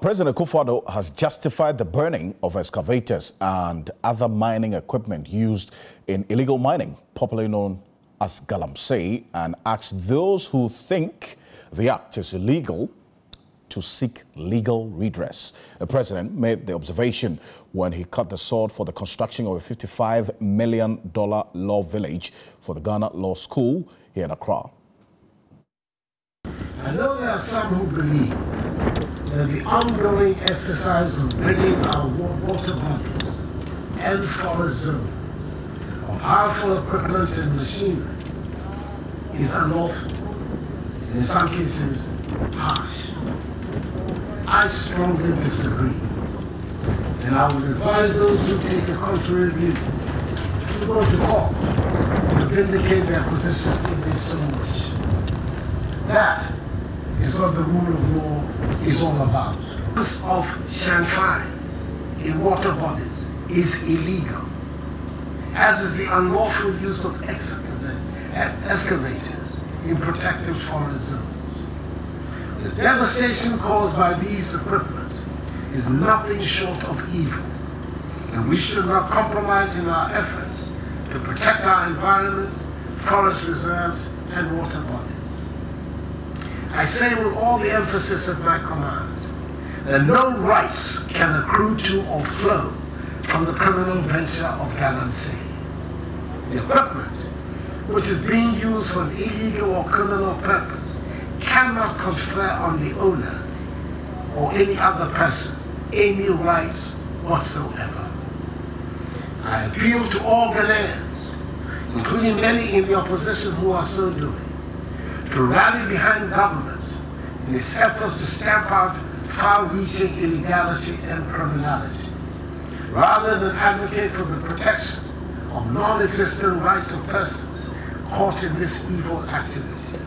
President Akuffo has justified the burning of excavators and other mining equipment used in illegal mining, popularly known as galamsey, and asked those who think the act is illegal to seek legal redress. The president made the observation when he cut the sword for the construction of a $55 million law village for the Ghana Law School here in Accra. I know there are some who believe that the ongoing exercise of bringing our water bodies and forest zones of powerful equipment and machinery is unlawful, and in some cases harsh. I strongly disagree, and I would advise those who take a contrary view to go to court to vindicate their position if they so wish. That is what the rule of law is all about. The use of fines in water bodies is illegal, as is the unlawful use of excavators in protected forest zones. The devastation caused by these equipment is nothing short of evil, and we should not compromise in our efforts to protect our environment, forest reserves, and water bodies. I say with all the emphasis at my command that no rights can accrue to or flow from the criminal venture of galamsey. The equipment, which is being used for an illegal or criminal purpose, cannot confer on the owner or any other person any rights whatsoever. I appeal to all Ghanaians, including many in the opposition who are so doing, to rally behind government in its efforts to stamp out far-reaching illegality and criminality, rather than advocate for the protection of non-existent rights of persons caught in this evil activity.